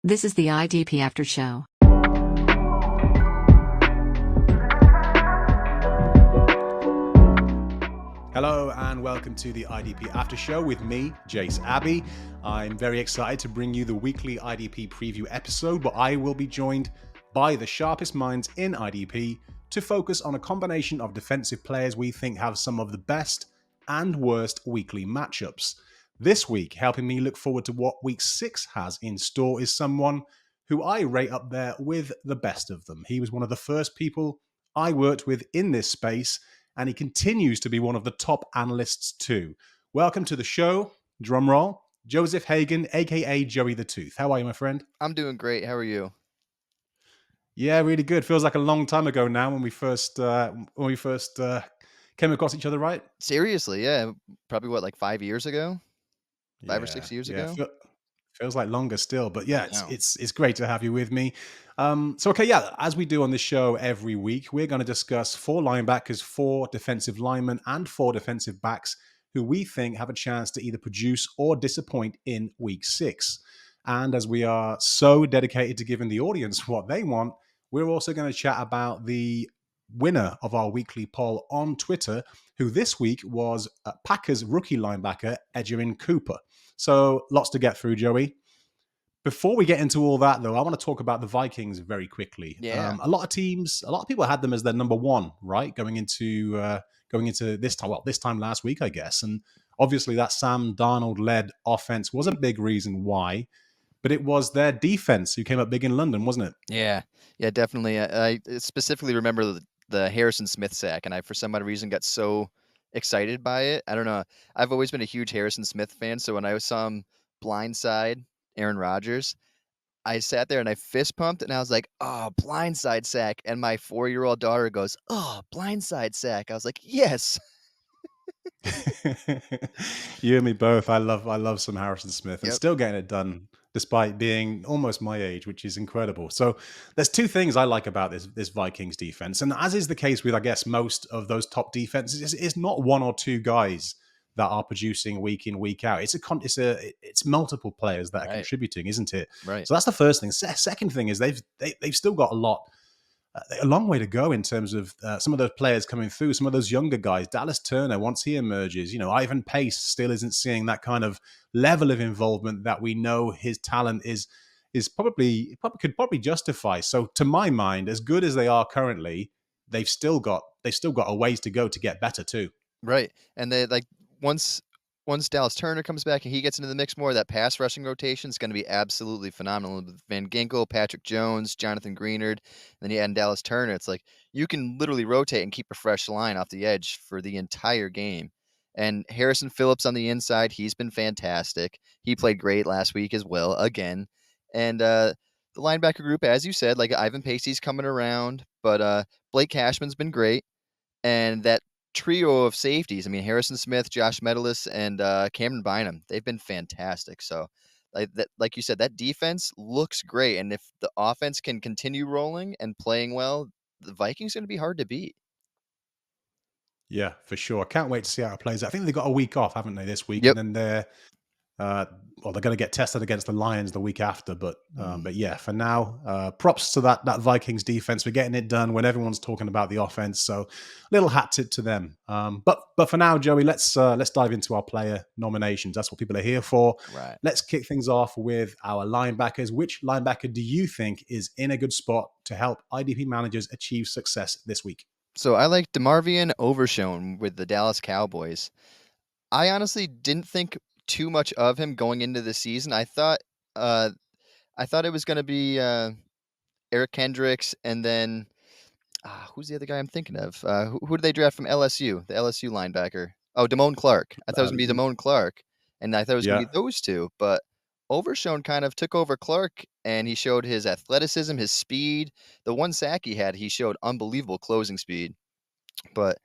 This is the IDP After Show. Hello and welcome to the IDP After Show with me, Jase Abbey. I'm very excited to bring you the weekly IDP preview episode where I will be joined by the sharpest minds in IDP to focus on a combination of defensive players we think have some of the best and worst weekly matchups. This week, helping me look forward to what week 6 has in store is someone who I rate up there with the best of them. He was one of the first people I worked with in this space, and he continues to be one of the top analysts too. Welcome to the show, drumroll, Joseph Haggan, aka Joey the Tooth. How are you, my friend? I'm doing great. How are you? Yeah, really good. Feels like a long time ago now when we first came across each other, right? Seriously, yeah. Probably what, like 5 years ago? 5 or 6 years ago? Feels like longer still, but yeah, it's great to have you with me. As we do on this show every week, we're going to discuss 4 linebackers, 4 defensive linemen, and 4 defensive backs who we think have a chance to either produce or disappoint in week 6. And as we are so dedicated to giving the audience what they want, we're also going to chat about the winner of our weekly poll on Twitter, who this week was Packers rookie linebacker Edgerrin Cooper. So lots to get through, Joey. Before we get into all that, though, I want to talk about the Vikings very quickly. Yeah. A lot of people had them as their number one, right? Going into this time, this time last week, I guess. And obviously that Sam Darnold-led offense was a big reason why. But it was their defense who came up big in London, wasn't it? Yeah, definitely. I specifically remember the Harrison Smith sack, and I, for some odd reason, got so excited by it. I don't know. I've always been a huge Harrison Smith fan, so when I saw him blindside Aaron Rodgers, I sat there and I fist pumped, and I was like, "Oh, blindside sack!" And my 4-year-old daughter goes, "Oh, blindside sack!" I was like, "Yes." You and me both. I love some Harrison Smith and Yep. still getting it done despite being almost my age, which is incredible. So there's 2 things I like about this Vikings defense. And as is the case with, I guess, most of those top defenses, it's not 1 or 2 guys that are producing week in, week out. It's multiple players that are contributing, isn't it? Right. So that's the first thing. Second thing is they've still got a long way to go in terms of some of those players coming through, some of those younger guys. Dallas Turner, once he emerges, Ivan Pace still isn't seeing that kind of level of involvement that we know his talent is could probably justify. So to my mind, as good as they are currently, they've still got a ways to go to get better too. Right. And they once Dallas Turner comes back and he gets into the mix more, that pass rushing rotation is going to be absolutely phenomenal. With Van Ginkel, Patrick Jones, Jonathan Greenard, and then you add in Dallas Turner. It's like you can literally rotate and keep a fresh line off the edge for the entire game. And Harrison Phillips on the inside, he's been fantastic. He played great last week as well, again. And the linebacker group, as you said, like Ivan Pacey's coming around, but Blake Cashman's been great. And that trio of safeties, I mean, Harrison Smith, Josh Metellus, and Cameron Bynum, they've been fantastic. So, like you said, that defense looks great. And if the offense can continue rolling and playing well, the Vikings are going to be hard to beat. Yeah, for sure. I can't wait to see how it plays. I think they've got a week off, haven't they, this week? Yep. And then they're going to get tested against the Lions the week after. But yeah, for now, props to that Vikings defense for getting it done when everyone's talking about the offense. So little hat tip to them. But for now, Joey, let's dive into our player nominations. That's what people are here for. Right. Let's kick things off with our linebackers. Which linebacker do you think is in a good spot to help IDP managers achieve success this week? So I like DeMarvion Overshown with the Dallas Cowboys. I honestly didn't think too much of him going into the season. I thought it was going to be Eric Kendricks, and then who's the other guy I'm thinking of? Who did they draft from LSU? The LSU linebacker. Oh, Damone Clark. I thought it was going to be Damone Clark, and I thought it was going to be those two. But Overshown kind of took over Clark, and he showed his athleticism, his speed. The one sack he showed unbelievable closing speed. But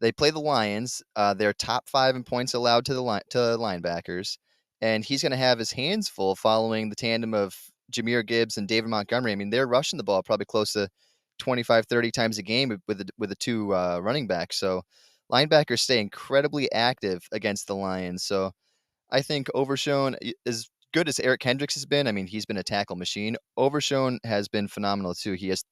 they play the Lions. They're top 5 in points allowed to linebackers, and he's going to have his hands full following the tandem of Jahmyr Gibbs and David Montgomery. I mean, they're rushing the ball probably close to 25, 30 times a game with the 2 running backs. So linebackers stay incredibly active against the Lions. So I think Overshown is good as Eric Kendricks has been, I mean, he's been a tackle machine. Overshown has been phenomenal too. He has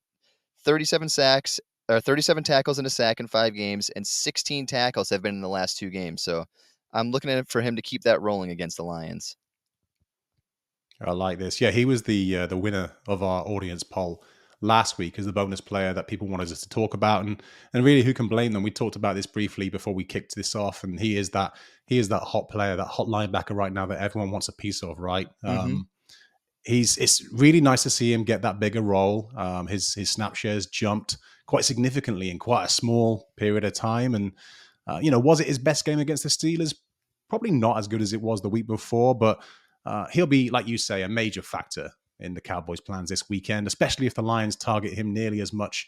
37 sacks, or 37 tackles and a sack in 5 games, and 16 tackles have been in the last 2 games. So I'm looking at it for him to keep that rolling against the Lions. I like this. Yeah, he was the winner of our audience poll last week as the bonus player that people wanted us to talk about, and really, who can blame them? We talked about this briefly before we kicked this off, and he is that hot player, that hot linebacker right now that everyone wants a piece of, right? Mm-hmm. It's really nice to see him get that bigger role. His snap shares jumped quite significantly in quite a small period of time, and was it his best game against the Steelers? Probably not as good as it was the week before, but he'll be, like you say, a major factor in the Cowboys' plans this weekend, especially if the Lions target him nearly as much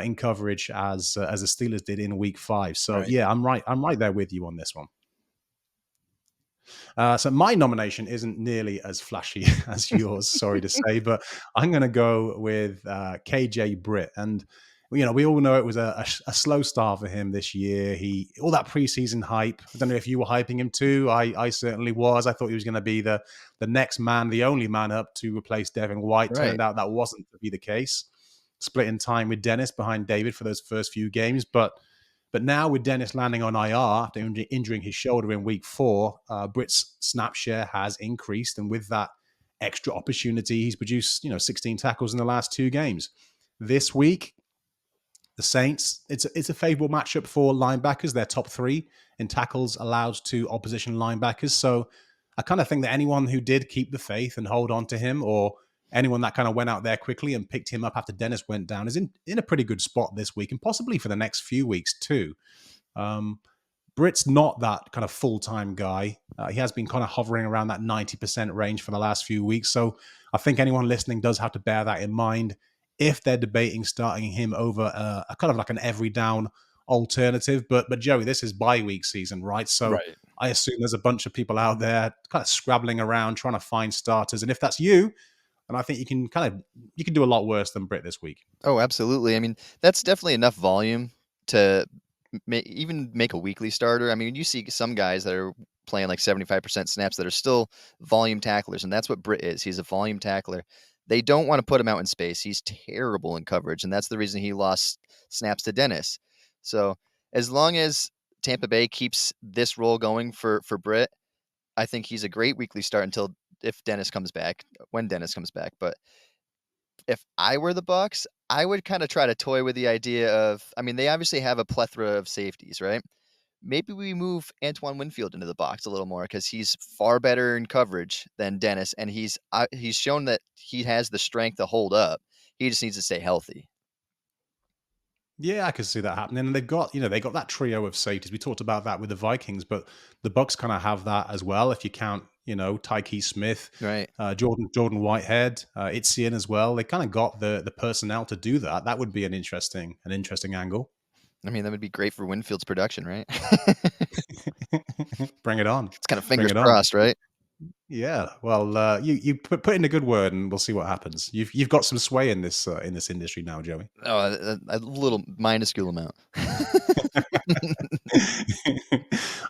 in coverage as the Steelers did in Week 5. So Right. yeah, I'm right there with you on this one. So my nomination isn't nearly as flashy as yours, sorry to say, but I'm going to go with KJ Britt. And we all know it was a slow start for him this year. All that preseason hype. I don't know if you were hyping him too. I certainly was. I thought he was going to be the next man, the only man up to replace Devin White. Right. Turned out that wasn't to be the case. Splitting time with Dennis behind David for those first few games, but now with Dennis landing on IR after injuring his shoulder in Week 4, Britt's snap share has increased, and with that extra opportunity, he's produced 16 tackles in the last 2 games. This week, the Saints, it's a favorable matchup for linebackers. They're top 3 in tackles allowed to opposition linebackers. So I kind of think that anyone who did keep the faith and hold on to him, or anyone that kind of went out there quickly and picked him up after Dennis went down, is in a pretty good spot this week and possibly for the next few weeks too. Britt's not that kind of full-time guy. He has been kind of hovering around that 90% range for the last few weeks. So I think anyone listening does have to bear that in mind if they're debating starting him over a kind of like an every down alternative. But Joey, this is bye week season, right? So Right. I assume there's a bunch of people out there kind of scrabbling around trying to find starters. And if that's you, and I think you can do a lot worse than Britt this week. Oh, absolutely. I mean, that's definitely enough volume to even make a weekly starter. I mean, you see some guys that are playing like 75% snaps that are still volume tacklers, and that's what Britt is. He's a volume tackler. They don't want to put him out in space. He's terrible in coverage, and that's the reason he lost snaps to Dennis. So as long as Tampa Bay keeps this role going for Britt, I think he's a great weekly start until when Dennis comes back. But if I were the Bucks, I would kind of try to toy with the idea of, I mean, they obviously have a plethora of safeties, right? Maybe we move Antoine Winfield into the box a little more because he's far better in coverage than Dennis, and he's shown that he has the strength to hold up. He just needs to stay healthy. Yeah, I can see that happening. And they've got, they got that trio of safeties. We talked about that with the Vikings, but the Bucks kind of have that as well. If you count, Tyke Smith, Right. Jordan Whitehead, Itzian as well. They kind of got the personnel to do that. That would be an interesting angle. I mean, that would be great for Winfield's production, right? Bring it on. It's kind of fingers crossed, right? Yeah. Well, you put in a good word, and we'll see what happens. You've got some sway in this industry now, Joey. Oh, a little minuscule amount.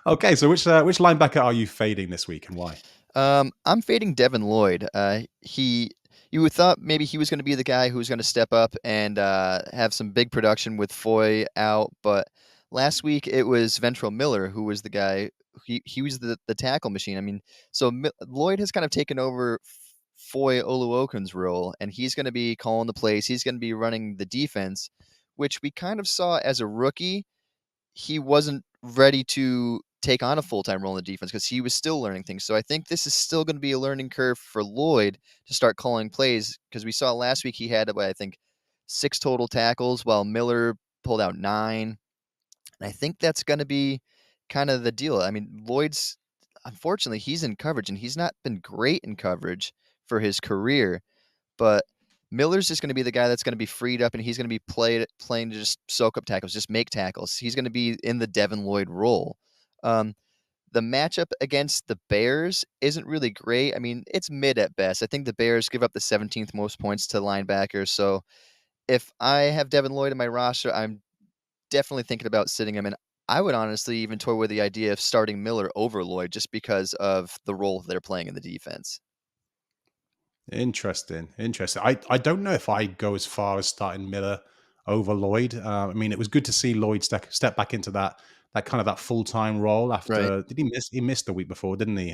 Okay, so which linebacker are you fading this week, and why? I'm fading Devin Lloyd. You would thought maybe he was going to be the guy who was going to step up and have some big production with Foy out, but last week it was Ventrell Miller who was the guy. He was the tackle machine. I mean, so Lloyd has kind of taken over Foy Oluokun's role, and he's going to be calling the plays. He's going to be running the defense, which we kind of saw as a rookie. He wasn't ready to take on a full-time role in the defense because he was still learning things. So I think this is still going to be a learning curve for Lloyd to start calling plays, because we saw last week he had, I think, 6 total tackles while Miller pulled out 9. And I think that's going to be kind of the deal. I mean, Lloyd's, unfortunately, he's in coverage, and he's not been great in coverage for his career, but Miller's just going to be the guy that's going to be freed up, and he's going to be playing to just soak up tackles, just make tackles. He's going to be in the Devin Lloyd role. The matchup against the Bears isn't really great. I mean, it's mid at best. I think the Bears give up the 17th most points to linebackers. So if I have Devin Lloyd in my roster, I'm definitely thinking about sitting him. And I would honestly even toy with the idea of starting Miller over Lloyd just because of the role they're playing in the defense. Interesting. I don't know if I go as far as starting Miller over Lloyd. I mean, it was good to see Lloyd step back into that kind of that full time role Right. after. Did he miss? He missed the week before, didn't he?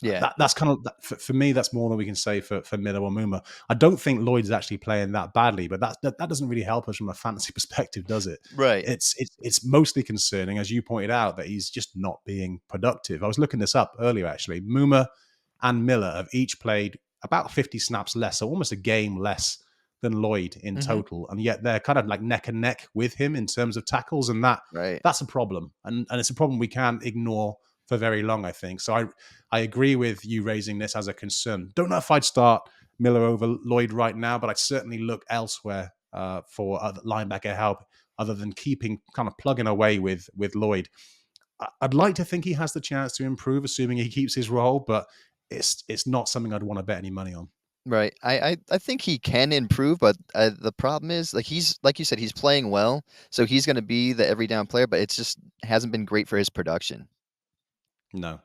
Yeah. That's kind of for me. That's more than we can say for Miller or Muma. I don't think Lloyd's actually playing that badly, but that doesn't really help us from a fantasy perspective, does it? Right. It's mostly concerning, as you pointed out, that he's just not being productive. I was looking this up earlier actually. Muma and Miller have each played about 50 snaps less, so almost a game less than Lloyd in Hmm. total, and yet they're kind of like neck and neck with him in terms of tackles, and Right. that's a problem, and it's a problem we can't ignore for very long, I think. So I agree with you raising this as a concern. Don't know if I'd start Miller over Lloyd right now, but I'd certainly look elsewhere for other linebacker help other than keeping kind of plugging away with Lloyd. I'd like to think he has the chance to improve, assuming he keeps his role, but it's not something I'd want to bet any money on. Right. I think he can improve, but the problem is, like, he's, like you said, he's playing well, so he's going to be the every down player, but it's just hasn't been great for his production. No,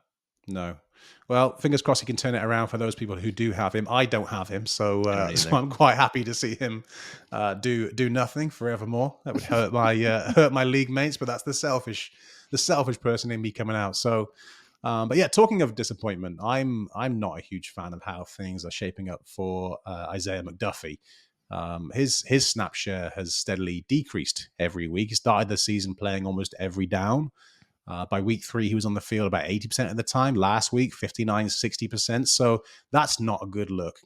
no. Well, fingers crossed he can turn it around for those people who do have him. I don't have him, so I don't so either. I'm quite happy to see him do nothing forevermore. That would hurt my hurt my league mates, but that's the selfish person in me coming out. So, but yeah, talking of disappointment, I'm not a huge fan of how things are shaping up for Isaiah McDuffie. His snap share has steadily decreased every week. He started the season playing almost every down. By week 3, he was on the field about 80% of the time. Last week, 59, 60%. So that's not a good look.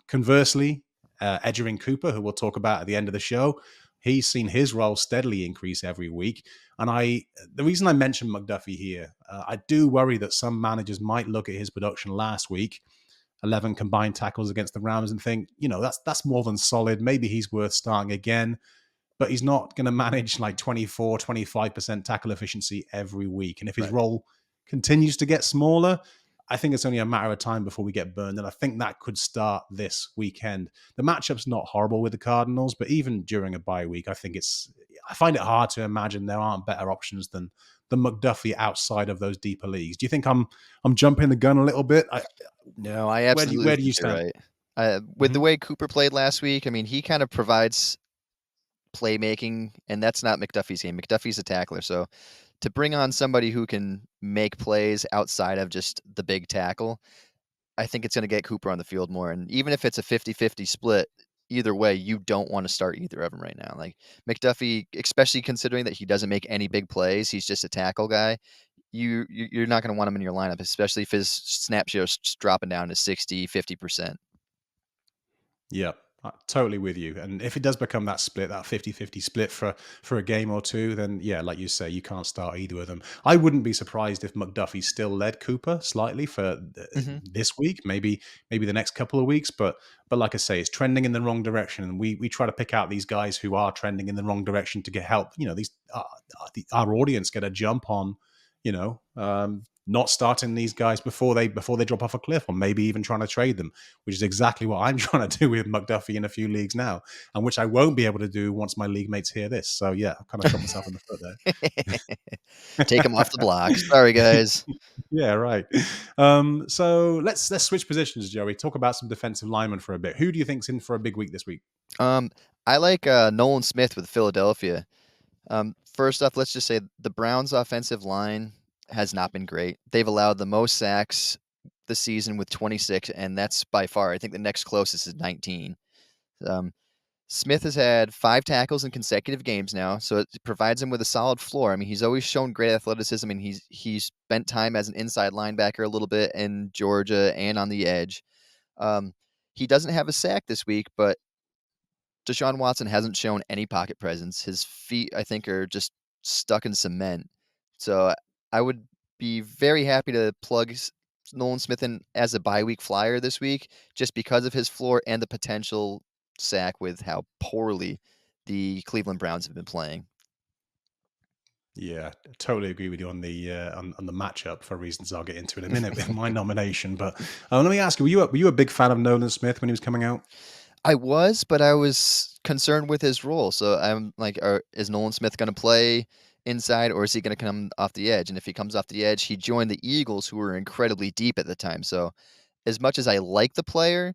Conversely, Edgerrin Cooper, who we'll talk about at the end of the show, he's seen his role steadily increase every week. And the reason I mentioned McDuffie here, I do worry that some managers might look at his production last week, 11 combined tackles against the Rams, and think, that's more than solid. Maybe he's worth starting again, but he's not going to manage like 24, 25% tackle efficiency every week. And if his Right. role continues to get smaller, I think it's only a matter of time before we get burned. And I think that could start this weekend. The matchup's not horrible with the Cardinals, but even during a bye week, I find it hard to imagine there aren't better options than the McDuffie outside of those deeper leagues. Do you think I'm jumping the gun a little bit? No, I Where do you, absolutely where do you think you're stand? right. With the Mhm. way Cooper played last week, I mean, he kind of provides playmaking, and that's not McDuffie's game. McDuffie's a tackler, so to bring on somebody who can make plays outside of just the big tackle, I think it's going to get Cooper on the field more. And even if it's a 50-50 split, either way, you don't want to start either of them right now. Like McDuffie, especially considering that he doesn't make any big plays, he's just a tackle guy. You're not going to want him in your lineup, especially if his snap share is dropping down to 60, 50%. Yeah, totally with you. And if it does become that split, that 50-50 split for a game or two, then yeah, like you say, you can't start either of them. I wouldn't be surprised if McDuffie still led Cooper slightly for Hmm. this week, maybe the next couple of weeks, but like I say, it's trending in the wrong direction, and we try to pick out these guys who are trending in the wrong direction to get help. These our audience get a jump on, not starting these guys before they drop off a cliff, or maybe even trying to trade them, which is exactly what I'm trying to do with McDuffie in a few leagues now, and which I won't be able to do once my league mates hear this. So yeah, I've kind of shot myself in the foot Take him off the block. Sorry, there. guys. Yeah, right. So let's switch positions, Joey. Talk about some defensive linemen for a bit. Who do you think's in for a big week this week? Um, I like Nolan Smith with Philadelphia. First off, let's just say the Browns' offensive line has not been great. They've allowed the most sacks this season with 26, and that's by far. I think the next closest is 19. Um, Smith has had 5 tackles in consecutive games now, so it provides him with a solid floor. I mean, he's always shown great athleticism, and he's spent time as an inside linebacker a little bit in Georgia and on the edge. Um, he doesn't have a sack this week, but Deshaun Watson hasn't shown any pocket presence. His feet, I think, are just stuck in cement. So I would be very happy to plug Nolan Smith in as a bye week flyer this week, just because of his floor and the potential sack with how poorly the Cleveland Browns have been playing. Yeah, totally agree with you on the on the matchup for reasons I'll get into in a minute with my nomination. But let me ask you: were you a big fan of Nolan Smith when he was coming out? I was, but I was concerned with his role. So I'm like, is Nolan Smith going to play inside, or is he going to come off the edge? And if he comes off the edge, he joined the Eagles, who were incredibly deep at the time. So as much as I like the player,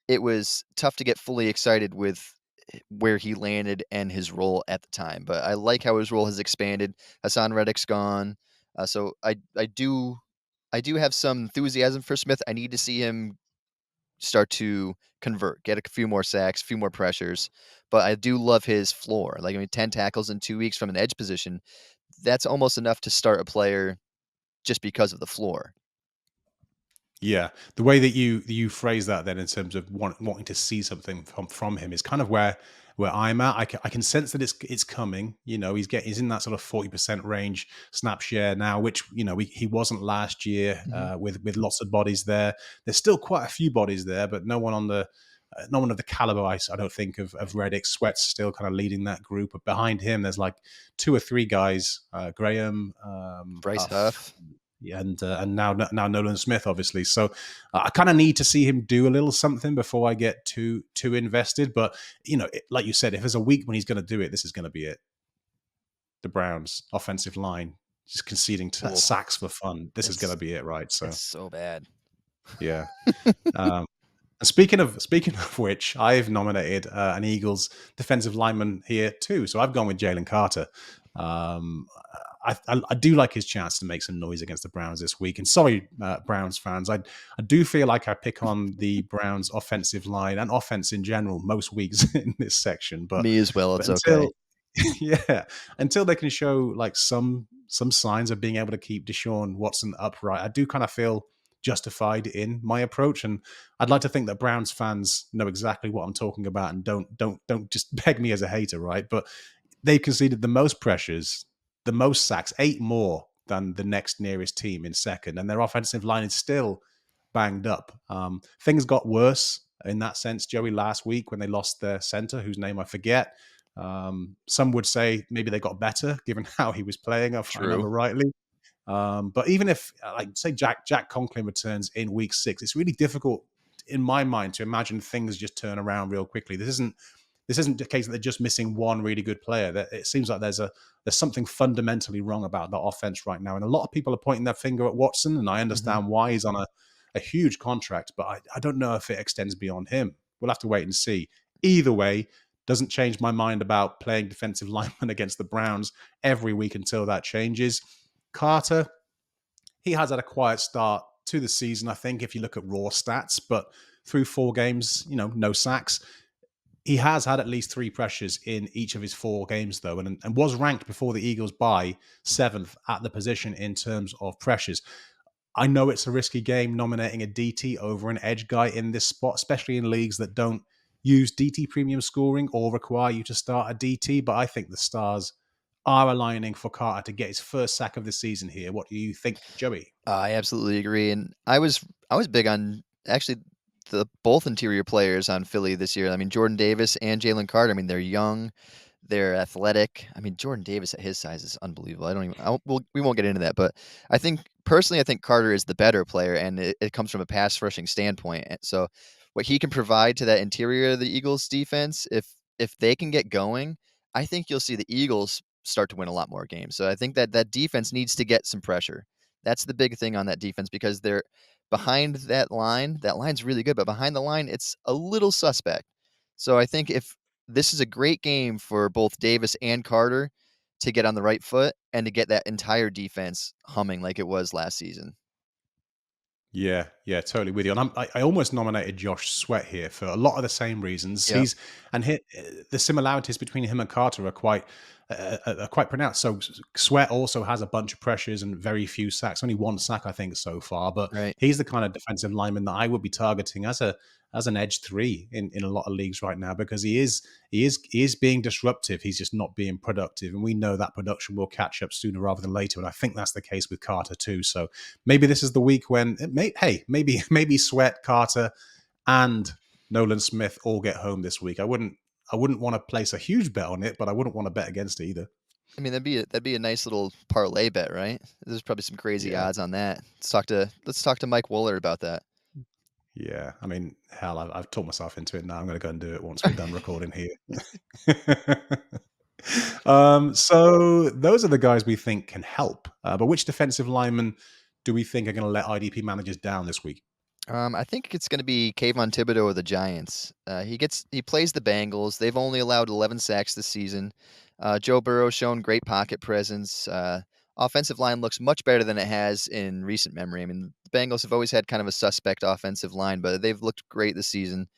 it was tough to get fully excited with where he landed and his role at the time. But I like how his role has expanded. Hassan Reddick's gone, so I do have some enthusiasm for Smith. I need to see him start to convert, get a few more sacks, a few more pressures. But I do love his floor. Like, I mean, 10 tackles in 2 weeks from an edge position, that's almost enough to start a player just because of the floor. Yeah, the way that you phrase that then in terms of wanting to see something from him is kind of where I'm at. I can sense that it's coming. You know, he's in that sort of 40% range snap share now, which he wasn't last year with lots of bodies there. There's still quite a few bodies there, but no one of the caliber I don't think of Reddick. Sweat's still kind of leading that group, but behind him there's like 2 or 3 guys, Graham, Bryce Huff. And now Nolan Smith, obviously. So I kind of need to see him do a little something before I get too invested. But like you said, if there's a week when he's going to do it, this is going to be it. The Browns' offensive line just conceding sacks for fun. This is going to be it, right? So it's so bad. Yeah. Speaking of which, I've nominated an Eagles defensive lineman here too. So I've gone with Jalen Carter. I do like his chance to make some noise against the Browns this week. And sorry, Browns fans, I do feel like I pick on the Browns offensive line and offense in general most weeks in this section. But me as well. It's okay. Yeah, until they can show like some signs of being able to keep Deshaun Watson upright, I do kind of feel justified in my approach, and I'd like to think that Browns fans know exactly what I'm talking about and don't just peg me as a hater, right? But they conceded the most pressures, the most sacks, 8 more than the next nearest team in second, and their offensive line is still banged up. Things got worse in that sense, Joey, last week when they lost their center, whose name I forget. Some would say maybe they got better given how he was playing, if I remember rightly. But even if, like, say, Jack Conklin returns in week 6, it's really difficult in my mind to imagine things just turn around real quickly. This isn't the case that they're just missing one really good player. That it seems like there's something fundamentally wrong about the offense right now, and a lot of people are pointing their finger at Watson, and I understand why. He's on a huge contract, but I don't know if it extends beyond him. We'll have to wait and see. Either way, doesn't change my mind about playing defensive lineman against the Browns every week until that changes. Carter, he has had a quiet start to the season, I think, if you look at raw stats, but through 4 games, no sacks. He has had at least 3 pressures in each of his 4 games, though, and was ranked before the Eagles by 7th at the position in terms of pressures. I know it's a risky game nominating a DT over an edge guy in this spot, especially in leagues that don't use DT premium scoring or require you to start a DT, but I think the stars are aligning for Carter to get his first sack of the season here. What do you think, Joey? I absolutely agree, and I was big on actually the both interior players on Philly this year. I mean, Jordan Davis and Jalen Carter. I mean, they're young, they're athletic. I mean, Jordan Davis at his size is unbelievable. We won't get into that, but I think personally, I think Carter is the better player, and it comes from a pass rushing standpoint. So, what he can provide to that interior of the Eagles defense, if they can get going, I think you'll see the Eagles start to win a lot more games. So I think that defense needs to get some pressure. That's the big thing on that defense, because they're behind that line. That line's really good, but behind the line, it's a little suspect. So I think if this is a great game for both Davis and Carter to get on the right foot and to get that entire defense humming like it was last season. Yeah, totally with you. And I almost nominated Josh Sweat here for a lot of the same reasons. Yep. The similarities between him and Carter are quite pronounced. So Sweat also has a bunch of pressures and very few sacks, only 1 sack I think so far. But he's the kind of defensive lineman that I would be targeting as an edge 3 in a lot of leagues right now, because he is being disruptive. He's just not being productive, and we know that production will catch up sooner rather than later. And I think that's the case with Carter too. So maybe this is the week when maybe Sweat, Carter, and Nolan Smith all get home this week. I wouldn't want to place a huge bet on it, but I wouldn't want to bet against it either. I mean, that'd be a nice little parlay bet, right? There's probably some crazy odds on that. Let's talk to Mike Wooler about that. Yeah, I mean, hell, I've talked myself into it now. I'm going to go and do it once we're done recording here. So those are the guys we think can help. But which defensive linemen do we think are going to let IDP managers down this week? I think it's going to be Kayvon Thibodeaux of the Giants. He plays the Bengals. They've only allowed 11 sacks this season. Joe Burrow's shown great pocket presence. Offensive line looks much better than it has in recent memory. I mean, the Bengals have always had kind of a suspect offensive line, but they've looked great this season.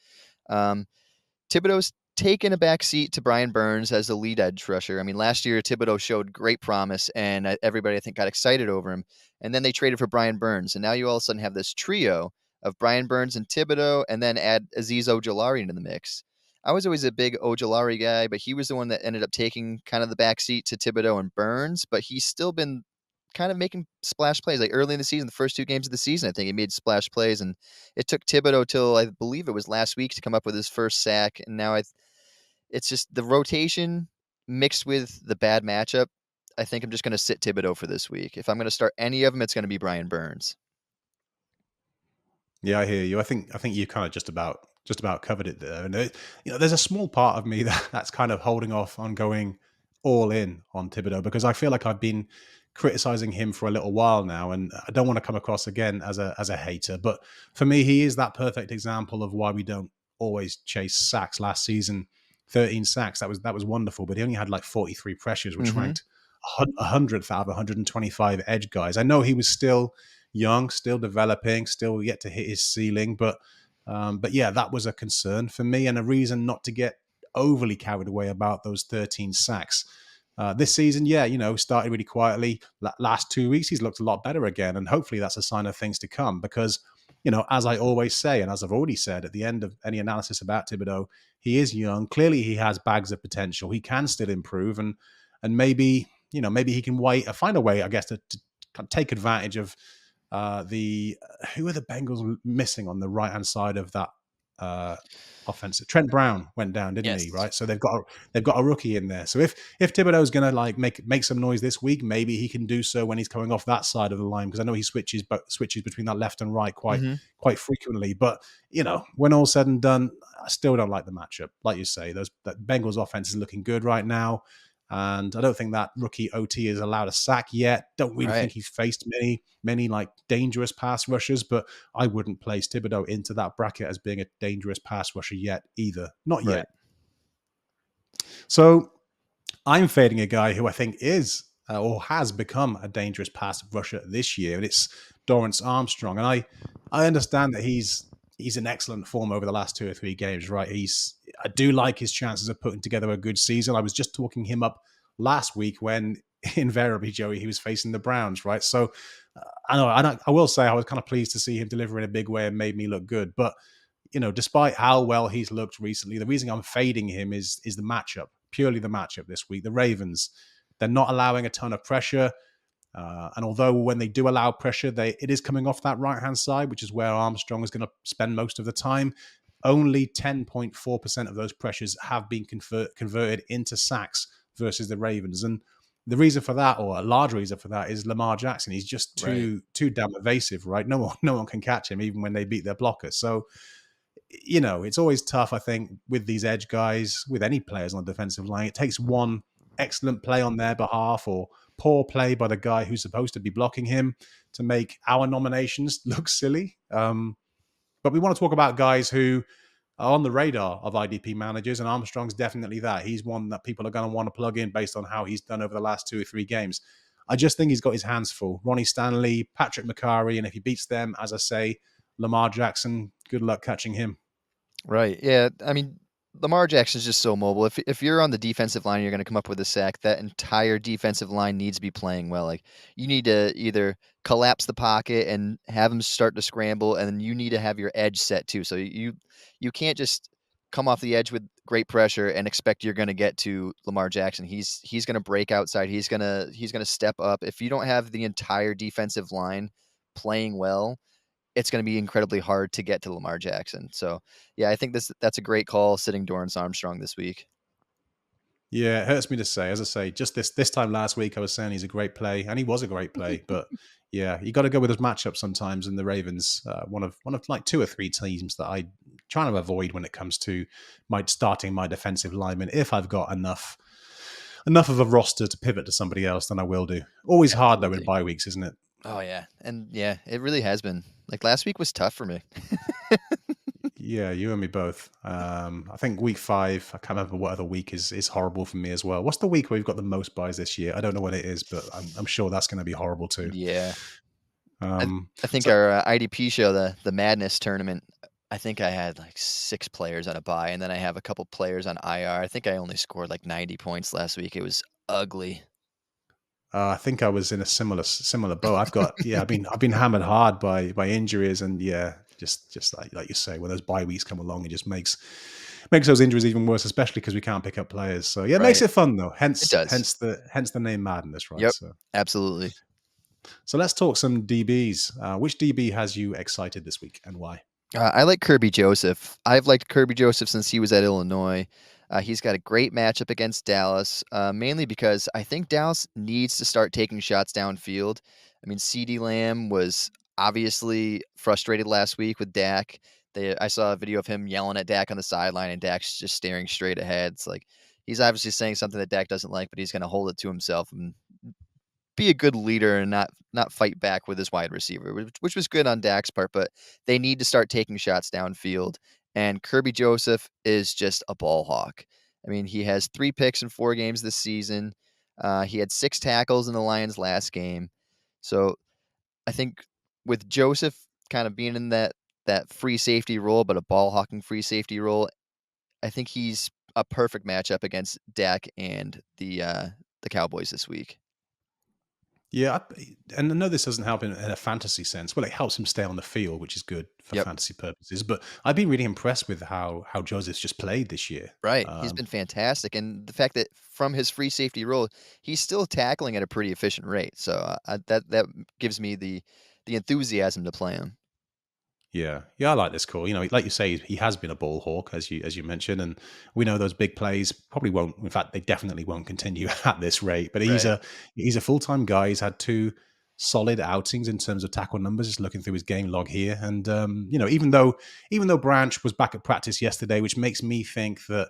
Thibodeaux's taken a back seat to Brian Burns as the lead edge rusher. I mean, last year Thibodeaux showed great promise, and everybody I think got excited over him. And then they traded for Brian Burns, and now you all of a sudden have this trio of Brian Burns and Thibodeaux, and then add Azeez Ojulari into the mix. I was always a big Ojulari guy, but he was the one that ended up taking kind of the back seat to Thibodeaux and Burns. But he's still been kind of making splash plays. Like early in the season, the first 2 games of the season, I think he made splash plays, and it took Thibodeaux till I believe it was last week to come up with his first sack. And now it's just the rotation mixed with the bad matchup. I think I'm just going to sit Thibodeaux for this week. If I'm going to start any of them, it's going to be Brian Burns. Yeah, I hear you. I think you kind of just about covered it there. And there's a small part of me that's kind of holding off on going all in on Thibodeaux because I feel like I've been criticizing him for a little while now, and I don't want to come across again as a hater. But for me, he is that perfect example of why we don't always chase sacks. Last season, 13 sacks. That was wonderful, but he only had like 43 pressures, which ranked 100th out of 125 edge guys. I know he was still young, still developing, still yet to hit his ceiling, but yeah, that was a concern for me and a reason not to get overly carried away about those 13 sacks. This season, started really quietly. Last 2 weeks, he's looked a lot better again, and hopefully that's a sign of things to come because, as I always say, and as I've already said at the end of any analysis about Thibodeaux, he is young. Clearly, he has bags of potential. He can still improve, and maybe he can find a way, I guess, to take advantage of who are the Bengals missing on the right hand side of that offensive? Trent Brown went down, didn't he? Right, so they've got a rookie in there. So if Thibodeau's going to make some noise this week, maybe he can do so when he's coming off that side of the line because I know he switches between that left and right quite frequently. But when all's said and done, I still don't like the matchup. Like you say, that Bengals offense is looking good right now. And I don't think that rookie OT is allowed a sack yet. Don't really think he's faced many like dangerous pass rushers, but I wouldn't place Thibodeaux into that bracket as being a dangerous pass rusher yet either. Not yet. So I'm fading a guy who I think is or has become a dangerous pass rusher this year, and it's Dorance Armstrong. And I understand that he's in excellent form over the last 2 or 3 games, right? I do like his chances of putting together a good season. I was just talking him up last week when invariably, Joey, he was facing the Browns, right? So I will say I was kind of pleased to see him deliver in a big way and made me look good. But, despite how well he's looked recently, the reason I'm fading him is the matchup, purely the matchup this week. The Ravens, they're not allowing a ton of pressure. And although when they do allow pressure, it is coming off that right-hand side, which is where Armstrong is going to spend most of the time. Only 10.4% of those pressures have been converted into sacks versus the Ravens. And the reason for that, or a large reason for that, is Lamar Jackson. He's just too damn evasive, right? No one can catch him, even when they beat their blockers. So, it's always tough, I think, with these edge guys, with any players on the defensive line. It takes one excellent play on their behalf or poor play by the guy who's supposed to be blocking him to make our nominations look silly. But we want to talk about guys who are on the radar of IDP managers, and Armstrong's definitely that. He's one that people are going to want to plug in based on how he's done over the last 2 or 3 games. I just think he's got his hands full. Ronnie Stanley, Patrick McCarry, and if he beats them, as I say, Lamar Jackson, good luck catching him. Right. Yeah. I mean, Lamar Jackson's just so mobile. If you're on the defensive line, you're going to come up with a sack. That entire defensive line needs to be playing well. Like you need to either collapse the pocket and have them start to scramble, and then you need to have your edge set too. So you can't just come off the edge with great pressure and expect you're going to get to Lamar Jackson. He's going to break outside. He's going to step up. If you don't have the entire defensive line playing well, it's going to be incredibly hard to get to Lamar Jackson. So, yeah, I think that's a great call sitting Dorance Armstrong this week. Yeah, it hurts me to say. As I say, just this time last week, I was saying he's a great play, and he was a great play. But yeah, you got to go with his matchup sometimes. And the Ravens, one of like 2 or 3 teams that I trying to avoid when it comes to starting my defensive lineman. If I've got enough of a roster to pivot to somebody else, then I will do. Always hard though in bye weeks, isn't it? Oh yeah, and yeah, it really has been. Like last week was tough for me. Yeah, you and me both. I think week 5, I can't remember what other week is horrible for me as well. What's the week where we've got the most buys this year? I don't know what it is, but I'm sure that's going to be horrible too. Yeah, I, Um, I think so our IDP show, the Madness tournament, I think I had like 6 players on a bye, and then I have a couple players on IR. I think I only scored like 90 points last week. It was ugly. I think I was in a similar boat. I've been hammered hard by injuries, and yeah, just like you say, when those bye weeks come along, it just makes those injuries even worse, especially because we can't pick up players. So yeah, it makes Right. it fun though. It Hence does. hence the name Madness, right? Yep. So Absolutely. let's talk some DBs. Which DB has you excited this week, and why? I like Kerby Joseph. I've liked Kerby Joseph since he was at Illinois. He's got a great matchup against Dallas, mainly because I think Dallas needs to start taking shots downfield. I mean, CeeDee Lamb was obviously frustrated last week with Dak. I saw a video of him yelling at Dak on the sideline, and Dak's just staring straight ahead. It's like he's obviously saying something that Dak doesn't like, but he's going to hold it to himself and be a good leader and not fight back with his wide receiver, which was good on Dak's part, but they need to start taking shots downfield. And Kerby Joseph is just a ball hawk. I mean, he has 3 picks in 4 games this season. He had 6 tackles in the Lions' last game. So I think with Joseph kind of being in that free safety role, but a ball hawking free safety role, I think he's a perfect matchup against Dak and the Cowboys this week. Yeah, and I know this doesn't help in a fantasy sense. Well, it helps him stay on the field, which is good for Yep. fantasy purposes. But I've been really impressed with how Joseph's just played this year. Right, he's been fantastic, and the fact that from his free safety role, he's still tackling at a pretty efficient rate, so, that gives me the enthusiasm to play him. Yeah, yeah, I like this call. Like you say, he has been a ball hawk, as you mentioned, and we know those big plays probably won't. In fact, they definitely won't continue at this rate. But he's Right, a full time guy. He's had 2 solid outings in terms of tackle numbers. Just looking through his game log here, and even though Branch was back at practice yesterday, which makes me think that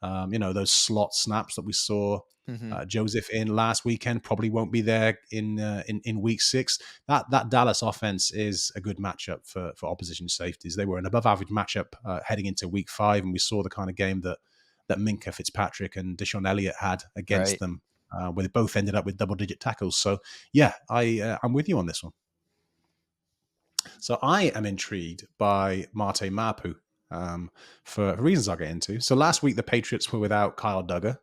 those slot snaps that we saw mhm, Joseph in last weekend probably won't be there in week 6. That Dallas offense is a good matchup for opposition safeties. They were an above average matchup heading into week 5, and we saw the kind of game that Minka Fitzpatrick and Deshaun Elliott had against right. them, where they both ended up with double digit tackles. So yeah, I'm with you on this one. So I am intrigued by Marte Mapu, for reasons I'll get into. So last week the Patriots were without Kyle Duggar.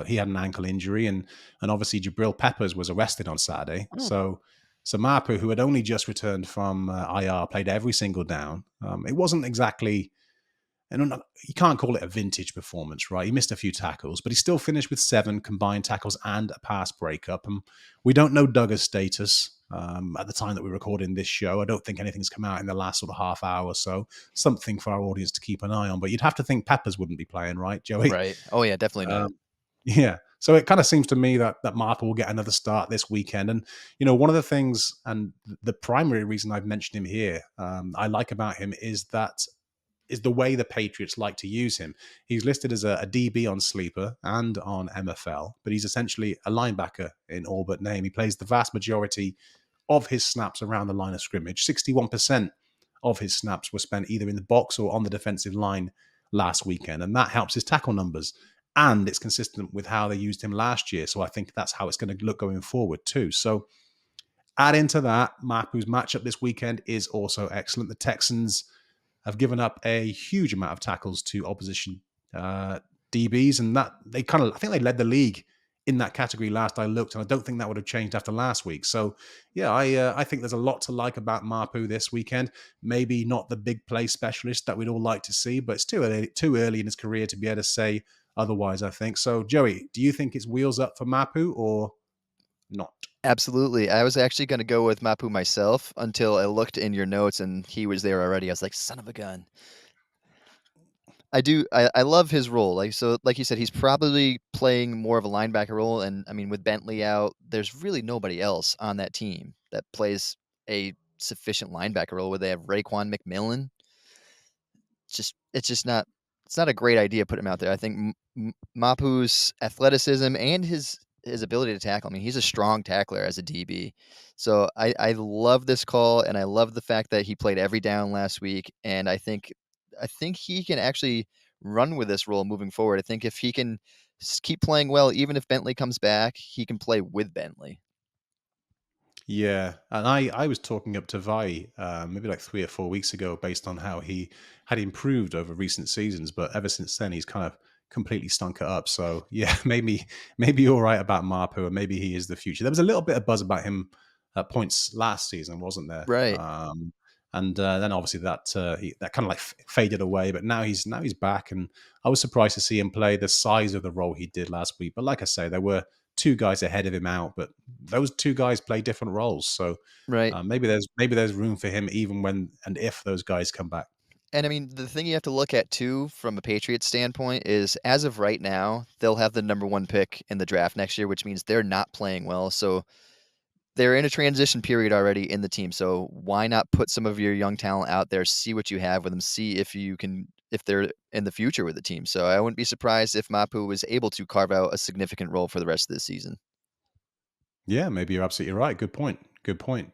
He had an ankle injury, and obviously Jabril Peppers was arrested on Saturday. Oh, So Mapu, who had only just returned from IR, played every single down. It wasn't exactly, and you can't call it a vintage performance, right? He missed a few tackles, but he still finished with 7 combined tackles and a pass breakup. And we don't know Duggar's status at the time that we're recording this show. I don't think anything's come out in the last sort of half hour or so. Something for our audience to keep an eye on. But you'd have to think Peppers wouldn't be playing, right, Joey? right. Oh, yeah, definitely not. Yeah. So it kind of seems to me that Marple will get another start this weekend. And, one of the things, and the primary reason I've mentioned him here, I like about him is the way the Patriots like to use him. He's listed as a DB on Sleeper and on MFL, but he's essentially a linebacker in all but name. He plays the vast majority of his snaps around the line of scrimmage. 61% of his snaps were spent either in the box or on the defensive line last weekend, and that helps his tackle numbers. And it's consistent with how they used him last year. So I think that's how it's going to look going forward too. So add into that, Mapu's matchup this weekend is also excellent. The Texans have given up a huge amount of tackles to opposition DBs, and that I think they led the league in that category last I looked, and I don't think that would have changed after last week. So, yeah, I think there's a lot to like about Mapu this weekend. Maybe not the big play specialist that we'd all like to see, but it's too early in his career to be able to say otherwise, I think. So, Joey, do you think it's wheels up for Mapu or not? Absolutely. I was actually gonna go with Mapu myself until I looked in your notes and he was there already. I was like, "Son of a gun." I love his role. Like you said, he's probably playing more of a linebacker role, and I mean, with Bentley out, there's really nobody else on that team that plays a sufficient linebacker role where they have Raekwon McMillan. It's just not a great idea to put him out there. I think Mapu's athleticism and his his ability to tackle. I mean, he's a strong tackler as a DB. So I love this call, and I love the fact that he played every down last week. And I think he can actually run with this role moving forward. I think if he can keep playing well, even if Bentley comes back, he can play with Bentley. Yeah, and I was talking up to Vi maybe like 3 or 4 weeks ago based on how he had improved over recent seasons, but ever since then he's kind of completely stunk it up. So yeah, maybe you're right about Marpo, and maybe he is the future. There was a little bit of buzz about him at points last season, wasn't there? Right. And then obviously that kind of like faded away. But now he's back, and I was surprised to see him play the size of the role he did last week. But like I say, there were two guys ahead of him out, but those two guys play different roles. So Right. maybe there's room for him even when and if those guys come back. And I mean, the thing you have to look at too, from a Patriots standpoint, is as of right now, they'll have the number one pick in the draft next year, which means they're not playing well. So they're in a transition period already in the team. So why not put some of your young talent out there, see what you have with them, see if they're in the future with the team. So I wouldn't be surprised if Mapu was able to carve out a significant role for the rest of the season. Yeah, maybe you're absolutely right. Good point. Good point.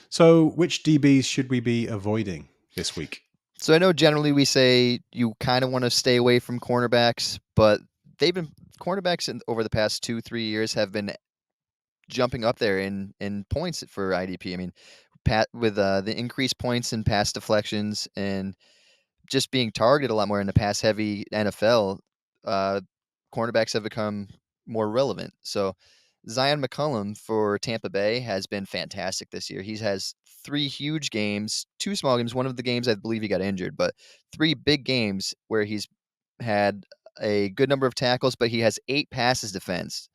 So which DBs should we be avoiding this week? So I know generally we say you kind of want to stay away from cornerbacks, but they've been cornerbacks over the past 2-3 years have been jumping up there in points for IDP. I mean, with the increased points in pass deflections and just being targeted a lot more in the pass heavy NFL, uh, cornerbacks have become more relevant. So Zyon McCollum for Tampa Bay has been fantastic this year. He has 3 huge games, 2 small games. One of the games I believe he got injured, but 3 big games where he's had a good number of tackles, but he has 8 passes defensed.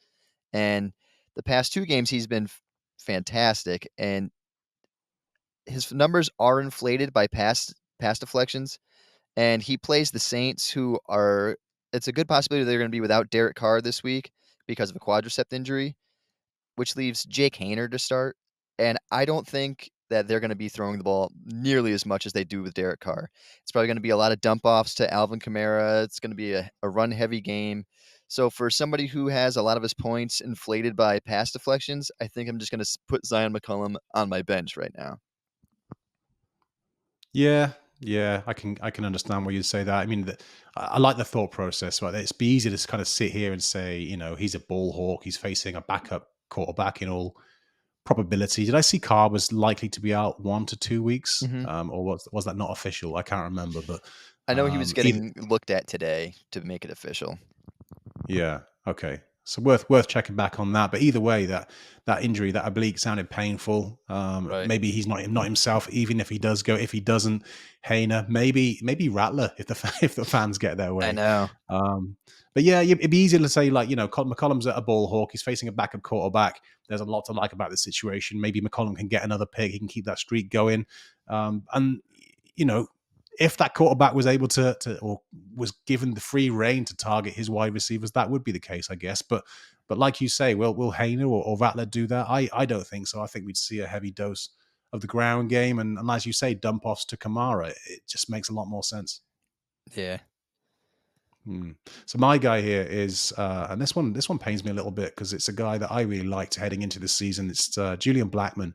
And the past 2 games he's been fantastic, and his numbers are inflated by pass deflections. And he plays the Saints, who are. It's a good possibility they're going to be without Derek Carr this week because of a quadricep injury, which leaves Jake Haener to start. And I don't think that they're going to be throwing the ball nearly as much as they do with Derek Carr. It's probably going to be a lot of dump offs to Alvin Kamara. It's going to be a run heavy game. So for somebody who has a lot of his points inflated by pass deflections, I think I'm just going to put Zyon McCollum on my bench right now. Yeah, yeah, I can understand why you'd say that. I mean, I like the thought process. Right, it's be easy to kind of sit here and say, he's a ball hawk. He's facing a backup quarterback in all probability. Did I see Carr was likely to be out 1 to 2 weeks, Mm-hmm. or was that not official? I can't remember, but I know he was either, getting looked at today to make it official. yeah, okay. So worth checking back on that. But either way, that injury, that oblique, sounded painful. Right. Maybe he's not himself. Even if he does go, if he doesn't, Hainer, maybe Rattler if if the fans get their I way. know. But yeah, it'd be easy to say like McCollum's at a ball hawk. He's facing a backup quarterback. There's a lot to like about the situation. Maybe McCollum can get another pick. He can keep that streak going. And you know, if that quarterback was able to or was given the free reign to target his wide receivers, that would be the case, I guess. But like you say, will Hainer or Rattler do that? I don't think so. I think we'd see a heavy dose of the ground game, and as you say, dump offs to Kamara. It just makes a lot more sense. Yeah. Hmm. So my guy here is, and this one pains me a little bit because it's a guy that I really liked heading into the season. It's Julian Blackmon.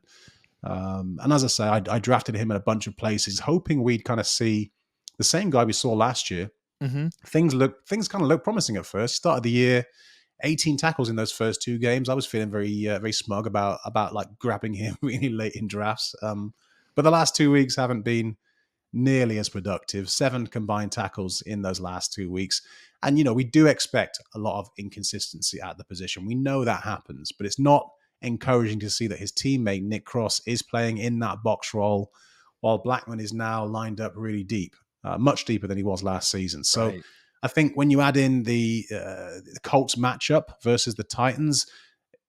And as I say, I drafted him in a bunch of places, hoping we'd kind of see the same guy we saw last year. Mm-hmm. Things kind of looked promising at first. Started the year, 18 tackles in those first 2 games. I was feeling very smug about like grabbing him really late in drafts. But the last 2 weeks haven't been nearly as productive. 7 combined tackles in those last 2 weeks. And, we do expect a lot of inconsistency at the position. We know that happens, but it's not encouraging to see that his teammate, Nick Cross, is playing in that box role while Blackmon is now lined up really deep, much deeper than he was last season. So Right. I think when you add in the Colts matchup versus the Titans,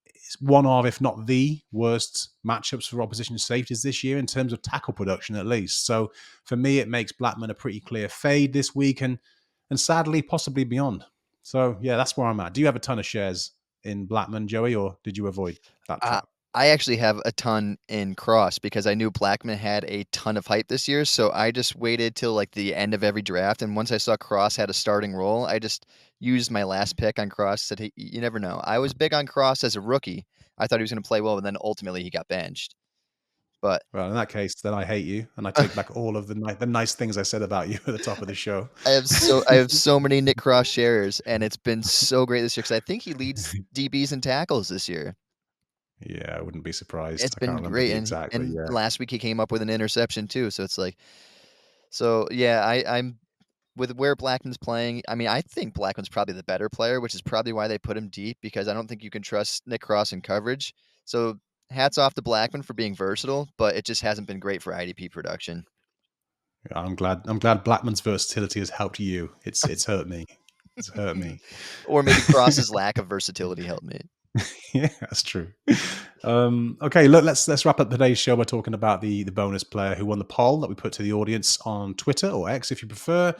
it's one of, if not the worst matchups for opposition safeties this year in terms of tackle production, at least. So for me, it makes Blackmon a pretty clear fade this week, and sadly, possibly beyond. So yeah, that's where I'm at. Do you have a ton of shares in Blackmon, Joey, or did you avoid that I trap? I actually have a ton in cross because I knew Blackmon had a ton of hype this year, so I just waited till like the end of every draft, and once I saw Cross had a starting role, I just used my last pick on Cross. Said, hey, you never know. I was big on Cross as a rookie. I thought he was going to play well, and then ultimately he got benched. But Well, in that case, then I hate you, and I take back all of the nice things I said about you at the top of the show. I have so many Nick Cross shares, and it's been so great this year because I think he leads DBs and tackles this year. Yeah, I wouldn't be surprised. It's I can't been remember great, the and exact, but and yeah. last week he came up with an interception too. So it's like, so yeah, I'm with where Blackman's playing. I mean, I think Blackman's probably the better player, which is probably why they put him deep because I don't think you can trust Nick Cross in coverage. So hats off to Blackman for being versatile, but it just hasn't been great for IDP production. I'm glad Blackman's versatility has helped you. It's hurt me. It's hurt me. Or maybe Cross's lack of versatility helped me. Yeah, that's true. Okay, look, let's wrap up today's show by talking about the bonus player who won the poll that we put to the audience on Twitter or X, if you prefer.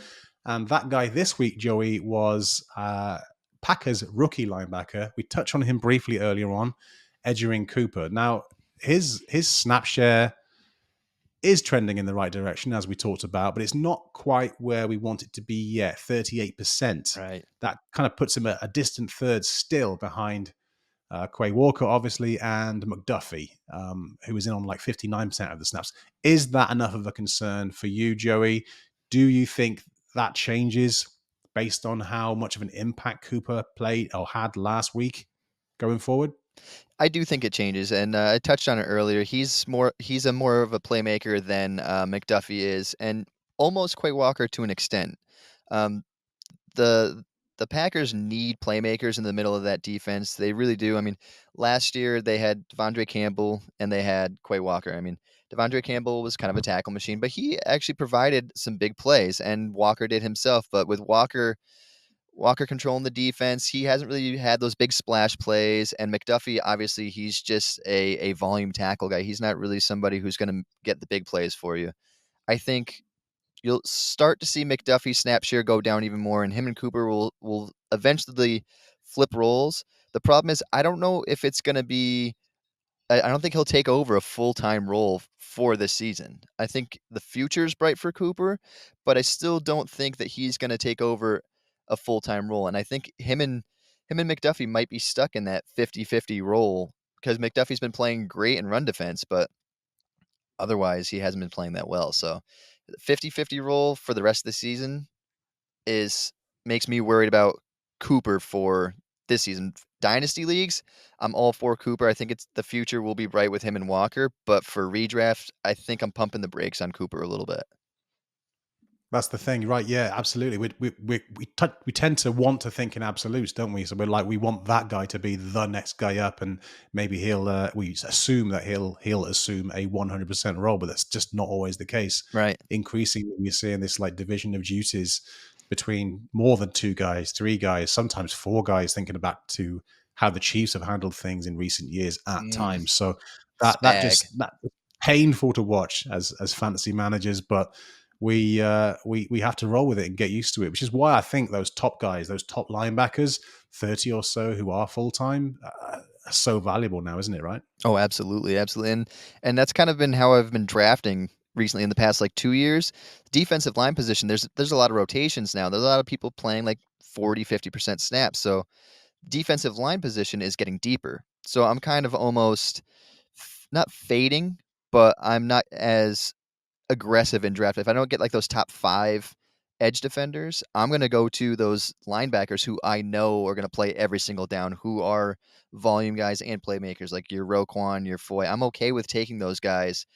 And that guy this week, Joey, was Packers rookie linebacker. We touched on him briefly earlier on, Edgerrin Cooper. Now, his snap share is trending in the right direction, as we talked about, but it's not quite where we want it to be yet, 38%. Right. That kind of puts him a distant third still behind Quay Walker, obviously, and McDuffie, who was in on like 59% of the snaps. Is that enough of a concern for you, Joey? Do you think that changes based on how much of an impact Cooper played or had last week going forward? I do think it changes, and I touched on it earlier. He's a more of a playmaker than McDuffie is, and almost Quay Walker to an extent. Um, the the Packers need playmakers in the middle of that defense. They really do. I mean, last year they had Devondre Campbell and they had Quay Walker. I mean, Devondre Campbell was kind of a tackle machine, but he actually provided some big plays, and Walker did himself. But with Walker controlling the defense, he hasn't really had those big splash plays. And McDuffie, obviously, he's just a volume tackle guy. He's not really somebody who's going to get the big plays for you. I think you'll start to see McDuffie's snap share go down even more, and him and Cooper will eventually flip roles. The problem is, I don't know if it's going to be. I don't think he'll take over a full-time role for this season. I think the future is bright for Cooper, but I still don't think that he's going to take over a full-time role. And I think him and McDuffie might be stuck in that 50-50 role because McDuffie's been playing great in run defense, but otherwise he hasn't been playing that well. So 50-50 role for the rest of the season is makes me worried about Cooper for this season. Dynasty leagues, I'm all for Cooper. I think it's the future will be bright with him and Walker, but for redraft, I think I'm pumping the brakes on Cooper a little bit. That's the thing, right? Yeah, absolutely. We tend to want to think in absolutes, don't we? So we're like, we want that guy to be the next guy up, and maybe we assume that he'll assume a 100% role, but that's just not always the case. Right. Increasingly, we're seeing this like division of duties between more than two guys, three guys, sometimes four guys. Thinking back to how the Chiefs have handled things in recent years at times, so Spag. that's painful to watch as fantasy managers, but we have to roll with it and get used to it, which is why I think those top guys, those top linebackers, 30 or so who are full-time, are so valuable now, isn't it, right? Oh, absolutely, absolutely. And that's kind of been how I've been drafting recently in the past like 2 years. Defensive line position, there's a lot of rotations now. There's a lot of people playing like 40-50% snaps. So defensive line position is getting deeper. So I'm kind of almost not fading, but I'm not as aggressive in draft. If I don't get like those top 5 edge defenders, I'm going to go to those linebackers who I know are going to play every single down, who are volume guys and playmakers like your Roquan, your Foy. I'm okay with taking those guys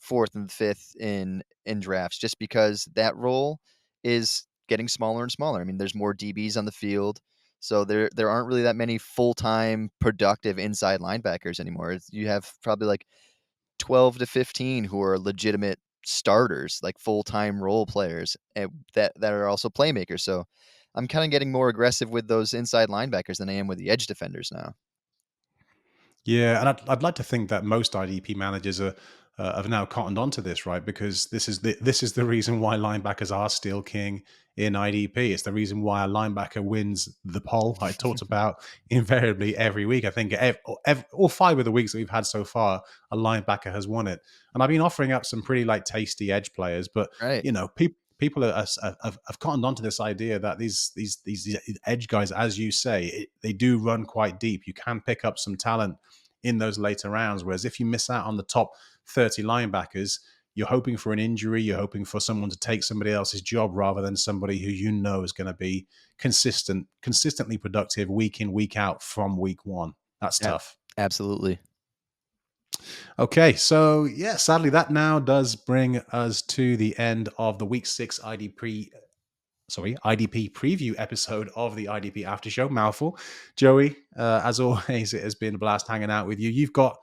4th and 5th in drafts just because that role is getting smaller and smaller. I mean, there's more DBs on the field. So there aren't really that many full-time productive inside linebackers anymore. You have probably like 12 to 15 who are legitimate starters, like full-time role players that are also playmakers. So I'm kind of getting more aggressive with those inside linebackers than I am with the edge defenders now. Yeah, and I'd like to think that most IDP managers are have now cottoned onto this, right? Because this is the reason why linebackers are still king in IDP. It's the reason why a linebacker wins the poll I talked about invariably every week. I think all 5 of the weeks that we've had so far, a linebacker has won it. And I've been offering up some pretty like tasty edge players, but Right. people have cottoned onto this idea that these edge guys, as you say, they do run quite deep. You can pick up some talent in those later rounds. Whereas if you miss out on the top 30 linebackers, you're hoping for an injury, you're hoping for someone to take somebody else's job rather than somebody who you know is going to be consistently productive week in, week out from week one. That's tough. Absolutely. Okay, so yeah, sadly that now does bring us to the end of the week 6 IDP preview episode of the IDP After Show. Mouthful. Joey, as always, it has been a blast hanging out with you. You've got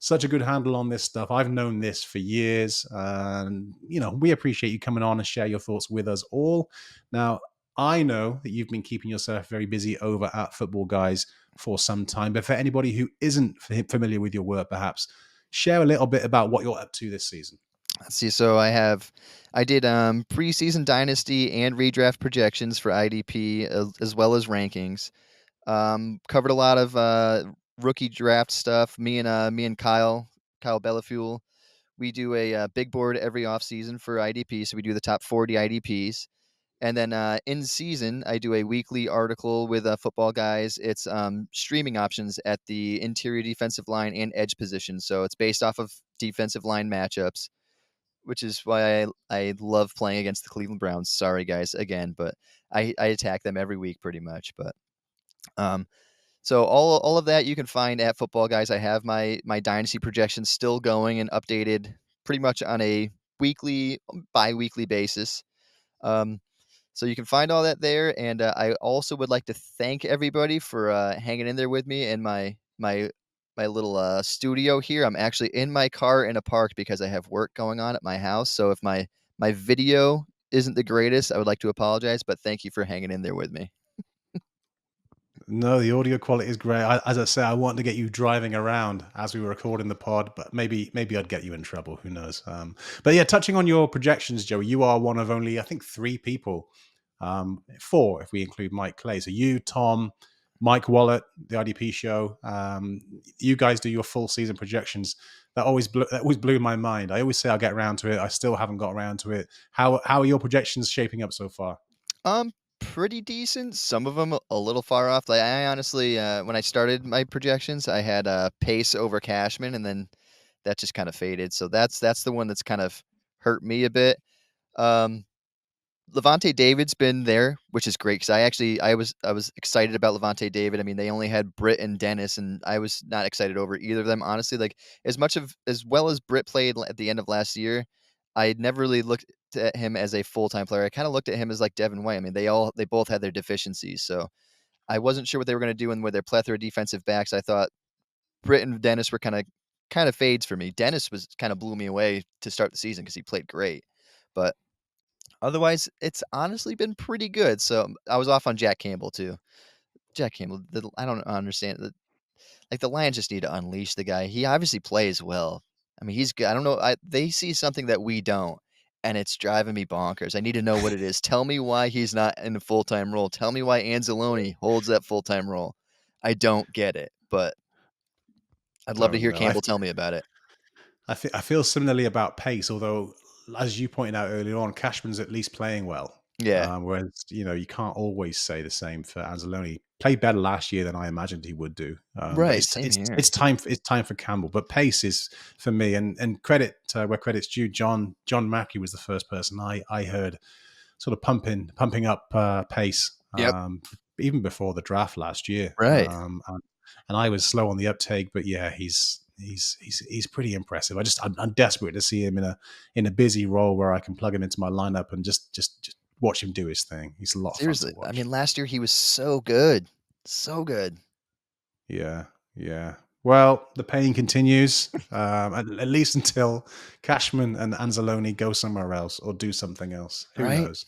such a good handle on this stuff. I've known this for years. And, we appreciate you coming on and share your thoughts with us all. Now, I know that you've been keeping yourself very busy over at Footballguys for some time. But for anybody who isn't familiar with your work, perhaps, share a little bit about what you're up to this season. Let's see. So I did preseason dynasty and redraft projections for IDP as well as rankings. Covered a lot of rookie draft stuff. Me and Kyle Bellafuel, we do a big board every offseason for IDP. So we do the top 40 IDPs. And then in season, I do a weekly article with Footballguys. It's streaming options at the interior defensive line and edge position. So it's based off of defensive line matchups, which is why I love playing against the Cleveland Browns. Sorry, guys, again, but I attack them every week pretty much. But so all of that you can find at Footballguys. I have my dynasty projections still going and updated pretty much on a weekly, bi-weekly basis. So you can find all that there. And I also would like to thank everybody for hanging in there with me in my little studio here. I'm actually in my car in a park because I have work going on at my house. So if my video isn't the greatest, I would like to apologize, but thank you for hanging in there with me. No, the audio quality is great. As I say, I wanted to get you driving around as we were recording the pod, but maybe I'd get you in trouble. Who knows? But yeah, touching on your projections, Joey, you are one of only, I think, 3 people, 4 if we include Mike Clay. So you, Tom, Mike Wallet, the IDP show, you guys do your full season projections. That always blew my mind. I always say I'll get around to it. I still haven't got around to it. How are your projections shaping up so far? Pretty decent. Some of them a little far off. Like I honestly, when I started my projections, I had Pace over Cashman, and then that just kind of faded. So that's the one that's kind of hurt me a bit. Levante David's been there, which is great because I was excited about Levante David. I mean, they only had Britt and Dennis, and I was not excited over either of them. Honestly, like as well as Britt played at the end of last year, I had never really looked at him as a full-time player. I kind of looked at him as like Devin White. I mean, they both had their deficiencies, so I wasn't sure what they were going to do and with their plethora of defensive backs. I thought Britt and Dennis were kind of fades for me. Dennis was kind of blew me away to start the season because he played great, but otherwise, it's honestly been pretty good. So I was off on Jack Campbell too. Jack Campbell, I don't understand that. Like the Lions just need to unleash the guy. He obviously plays well. I mean, he's good. I don't know. They see something that we don't, and it's driving me bonkers. I need to know what it is. Tell me why he's not in a full-time role. Tell me why Anzalone holds that full-time role. I don't get it, but I'd love to hear Campbell tell me about it. I feel similarly about Pace, although, as you pointed out earlier on, Cashman's at least playing well. Yeah. Whereas, you can't always say the same for Anzalone. Played better last year than I imagined he would do. Right. It's time for Campbell. But Pace is for me, and credit where credit's due. John Mackey was the first person I heard sort of pumping up Pace. Yep. Even before the draft last year. Right. And I was slow on the uptake, but yeah, he's pretty impressive. I'm desperate to see him in a busy role where I can plug him into my lineup and just watch him do his thing. He's a lot of fun to watch. I mean, last year he was so good. So good. Yeah. Well, the pain continues, at least until Cashman and Anzalone go somewhere else or do something else. Who knows?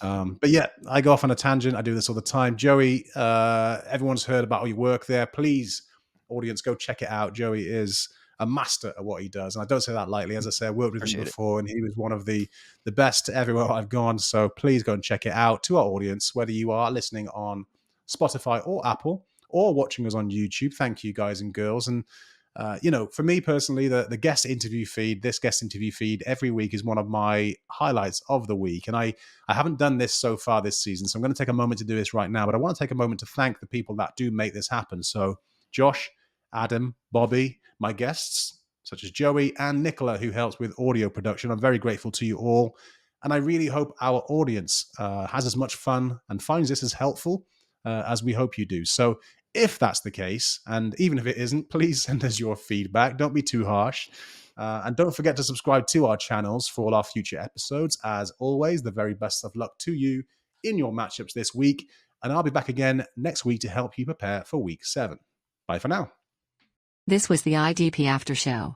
But yeah, I go off on a tangent. I do this all the time. Joey, everyone's heard about all your work there. Please, audience, go check it out. Joey is a master at what he does. And I don't say that lightly. As I say, I worked with him Appreciate it. before, and he was one of the best everywhere I've gone. So please go and check it out. To our audience, whether you are listening on Spotify or Apple or watching us on YouTube, thank you guys and girls. And for me personally, the guest interview feed, this guest interview feed every week is one of my highlights of the week. And I haven't done this so far this season, so I'm going to take a moment to do this right now. But I want to take a moment to thank the people that do make this happen. So Josh, Adam, Bobby, my guests, such as Joey and Nicola, who helps with audio production. I'm very grateful to you all. And I really hope our audience has as much fun and finds this as helpful as we hope you do. So if that's the case, and even if it isn't, please send us your feedback. Don't be too harsh. And don't forget to subscribe to our channels for all our future episodes. As always, the very best of luck to you in your matchups this week. And I'll be back again next week to help you prepare for week 7. Bye for now. This was the IDP After Show.